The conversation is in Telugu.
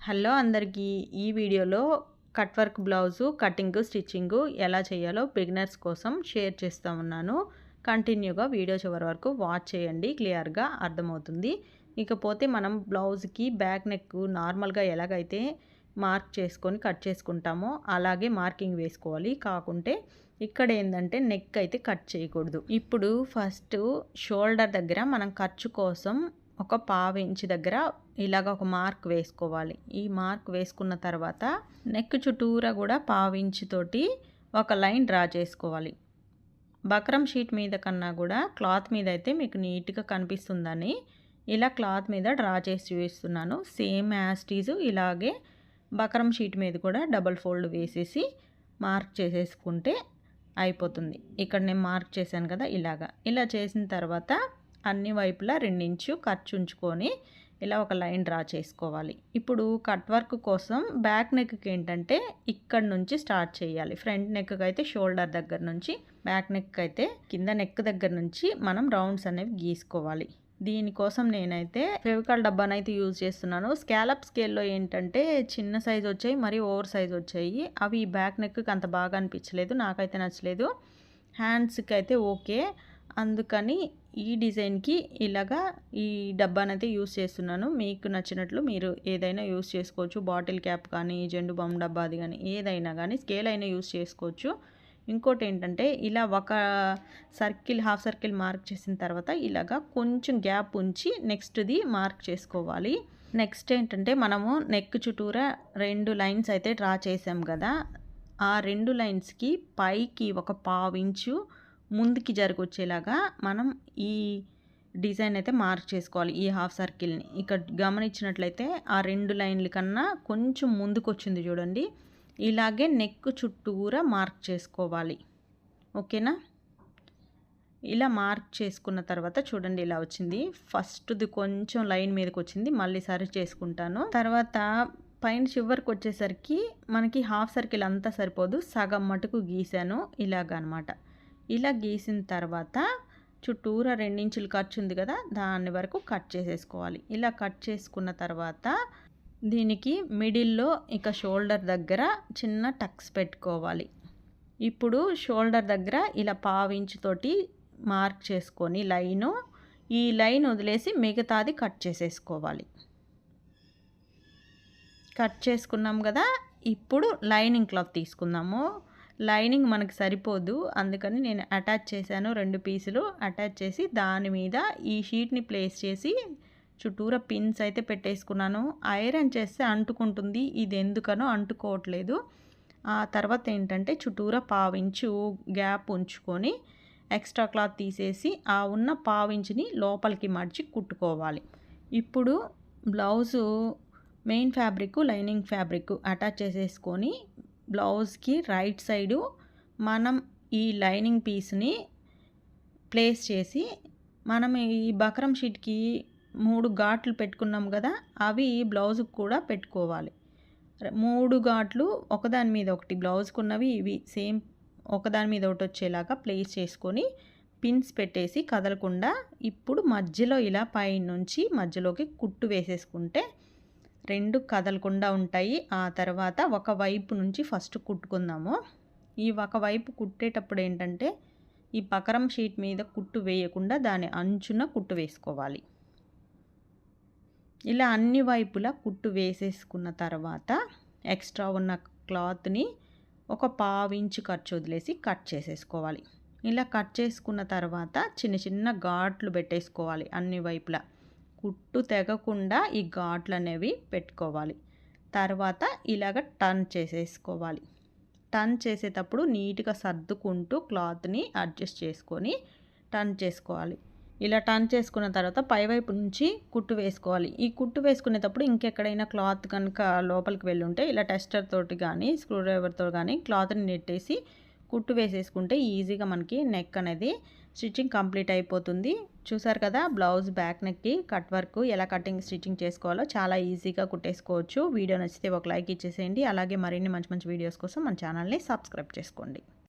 హలో అందరికీ ఈ వీడియోలో cut work blouse cutting stitching ఎలా చేయాలో బిగినర్స్ కోసం షేర్ చేస్తూ ఉన్నాను. కంటిన్యూగా వీడియో చివరి వరకు వాచ్ చేయండి, క్లియర్గా అర్థమవుతుంది. ఇకపోతే మనం బ్లౌజ్కి బ్యాక్ నెక్ నార్మల్గా ఎలాగైతే మార్క్ చేసుకొని కట్ చేసుకుంటామో అలాగే మార్కింగ్ వేసుకోవాలి. కాకుంటే ఇక్కడ ఏంటంటే నెక్ అయితే కట్ చేయకూడదు. ఇప్పుడు ఫస్ట్ షోల్డర్ దగ్గర మనం ఖర్చు కోసం ఒక పావు ఇంచు దగ్గర ఇలాగ ఒక మార్క్ వేసుకోవాలి. ఈ మార్క్ వేసుకున్న తర్వాత నెక్ చుట్టూరా కూడా పావు ఇంచు తోటి ఒక లైన్ డ్రా చేసుకోవాలి. బక్రం షీట్ మీద కన్నా కూడా క్లాత్ మీద అయితే మీకు నీట్గా కనిపిస్తుందని ఇలా క్లాత్ మీద డ్రా చేసి చూపిస్తున్నాను. సేమ్ యాజ్ టీజు ఇలాగే బక్రం షీట్ మీద కూడా డబల్ ఫోల్డ్ వేసేసి మార్క్ చేసేసుకుంటే అయిపోతుంది. ఇక్కడ నేను మార్క్ చేశాను కదా, ఇలా చేసిన తర్వాత అన్ని వైపులా 2 ఇంచు ఖర్చు ఉంచుకొని ఇలా ఒక లైన్ డ్రా చేసుకోవాలి. ఇప్పుడు కట్ వర్క్ కోసం బ్యాక్ నెక్కి ఏంటంటే ఇక్కడ నుంచి స్టార్ట్ చేయాలి. ఫ్రంట్ నెక్కి అయితే షోల్డర్ దగ్గర నుంచి, బ్యాక్ నెక్ అయితే కింద నెక్ దగ్గర నుంచి మనం రౌండ్స్ అనేవి గీసుకోవాలి. దీనికోసం నేనైతే ఫెవికాల్ డబ్బానైతే యూజ్ చేస్తున్నాను. స్కాలప్ స్కేల్లో ఏంటంటే చిన్న సైజు వచ్చాయి, మరి ఓవర్ సైజ్ వచ్చాయి. అవి బ్యాక్ నెక్కి అంత బాగా అనిపించలేదు, నాకైతే నచ్చలేదు. హ్యాండ్స్కి అయితే ఓకే, అందుకని ఈ డిజైన్కి ఇలాగా ఈ డబ్బానైతే యూస్ చేస్తున్నాను. మీకు నచ్చినట్లు మీరు ఏదైనా యూస్ చేసుకోవచ్చు. బాటిల్ క్యాప్ కానీ, జెండు బామ్ డబ్బాది కానీ, ఏదైనా కానీ స్కేల్ అయినా యూస్ చేసుకోవచ్చు. ఇంకోటి ఏంటంటే ఇలా ఒక సర్కిల్, హాఫ్ సర్కిల్ మార్క్ చేసిన తర్వాత ఇలాగా కొంచెం గ్యాప్ ఉంచి నెక్స్ట్ది మార్క్ చేసుకోవాలి. నెక్స్ట్ ఏంటంటే మనము నెక్ చుట్టూరా 2 లైన్స్ అయితే డ్రా చేసాం కదా, ఆ 2 లైన్స్కి పైకి ఒక పావు ఇంచు ముందుకి జరగొచ్చేలాగా మనం ఈ డిజైన్ అయితే మార్క్ చేసుకోవాలి. ఈ హాఫ్ సర్కిల్ని ఇక్కడ గమనించినట్లయితే ఆ 2 లైన్ల కన్నా కొంచెం ముందుకు వచ్చింది చూడండి. ఇలాగే నెక్ చుట్టూరా మార్క్ చేసుకోవాలి. ఓకేనా? ఇలా మార్క్ చేసుకున్న తర్వాత చూడండి ఇలా వచ్చింది. ఫస్ట్ది కొంచెం లైన్ మీదకి వచ్చింది, మళ్ళీ సరి చేసుకుంటాను. తర్వాత పైన చివరికి వచ్చేసరికి మనకి హాఫ్ సర్కిల్ అంతా సరిపోదు, సగం మటుకు గీసాను ఇలాగనమాట. ఇలా గీసిన తర్వాత చుట్టూరా 2 ఇంచులు ఖర్చు ఉంది కదా, దాని వరకు కట్ చేసేసుకోవాలి. ఇలా కట్ చేసుకున్న తర్వాత దీనికి మిడిల్లో ఇక షోల్డర్ దగ్గర చిన్న టక్స్ పెట్టుకోవాలి. ఇప్పుడు షోల్డర్ దగ్గర ఇలా పావు ఇంచు తోటి మార్క్ చేసుకొని ఈ లైన్ వదిలేసి మిగతాది కట్ చేసేసుకోవాలి. కట్ చేసుకున్నాం కదా, ఇప్పుడు లైనింగ్ క్లాత్ తీసుకుందాము. లైనింగ్ మనకి సరిపోదు, అందుకని నేను అటాచ్ చేశాను. 2 పీసులు అటాచ్ చేసి దాని మీద ఈ షీట్ని ప్లేస్ చేసి చుట్టూరా పిన్స్ అయితే పెట్టేసుకున్నాను. ఐరన్ చేస్తే అంటుకుంటుంది, ఇది ఎందుకనో అంటుకోవట్లేదు. ఆ తర్వాత ఏంటంటే చుట్టూరా పావు ఇంచు గ్యాప్ ఉంచుకొని ఎక్స్ట్రా క్లాత్ తీసేసి ఆ ఉన్న పావు ఇంచుని లోపలికి మడిచి కుట్టుకోవాలి. ఇప్పుడు blouse main fabric, lining fabric attach చేసేసుకొని బ్లౌజ్కి రైట్ సైడు మనం ఈ లైనింగ్ పీస్ని ప్లేస్ చేసి మనం ఈ బక్రం షీట్కి 3 ఘాట్లు పెట్టుకున్నాం కదా, అవి బ్లౌజ్కి కూడా పెట్టుకోవాలి. 3 ఘాట్లు ఒకదాని మీద ఒకటి, బ్లౌజ్కున్నవి ఇవి సేమ్ ఒకదాని మీద ఒకటి వచ్చేలాగా ప్లేస్ చేసుకొని పిన్స్ పెట్టేసి కదలకుండా ఇప్పుడు మధ్యలో ఇలా పైనుంచి మధ్యలోకి కుట్టు వేసేసుకుంటే 2 కదలకుండా ఉంటాయి. ఆ తర్వాత ఒక వైపు నుంచి ఫస్ట్ కుట్టుకుందాము. ఈ ఒక వైపు కుట్టేటప్పుడు ఏంటంటే ఈ బక్రం షీట్ మీద కుట్టు వేయకుండా దాని అంచున కుట్టు వేసుకోవాలి. ఇలా అన్ని వైపులా కుట్టు వేసేసుకున్న తర్వాత ఎక్స్ట్రా ఉన్న క్లాత్ని ఒక పావు ఇంచు ఖర్చు వదిలేసి కట్ చేసేసుకోవాలి. ఇలా కట్ చేసుకున్న తర్వాత చిన్న చిన్న ఘాట్లు పెట్టేసుకోవాలి అన్ని వైపులా. కుట్టు తెగకుండా ఈ ఘాట్లు అనేవి పెట్టుకోవాలి. తర్వాత ఇలాగ టర్న్ చేసేసుకోవాలి. టర్న్ చేసేటప్పుడు నీట్గా సర్దుకుంటూ క్లాత్ని అడ్జస్ట్ చేసుకొని టర్న్ చేసుకోవాలి. ఇలా టర్న్ చేసుకున్న తర్వాత పైవైపు నుంచి కుట్టు వేసుకోవాలి. ఈ కుట్టు వేసుకునేటప్పుడు ఇంకెక్కడైనా క్లాత్ కనుక లోపలికి వెళ్ళుంటే ఇలా టెస్టర్ తోటి కానీ స్క్రూ డ్రైవర్తో కానీ క్లాత్ని నెట్టేసి కుట్టు వేసేసుకుంటే ఈజీగా మనకి నెక్ అనేది స్టిచ్చింగ్ కంప్లీట్ అయిపోతుంది. చూసారు కదా, బ్లౌజ్ బ్యాక్ నెక్కి కట్ వర్క్ ఎలా కటింగ్ స్టిచ్చింగ్ చేసుకోవాలో చాలా ఈజీగా కుట్టేసుకోవచ్చు. వీడియో నచ్చితే ఒక లైక్ ఇచ్చేసేయండి. అలాగే మరిన్ని మంచి మంచి వీడియోస్ కోసం మన ఛానల్ని సబ్స్క్రైబ్ చేసుకోండి.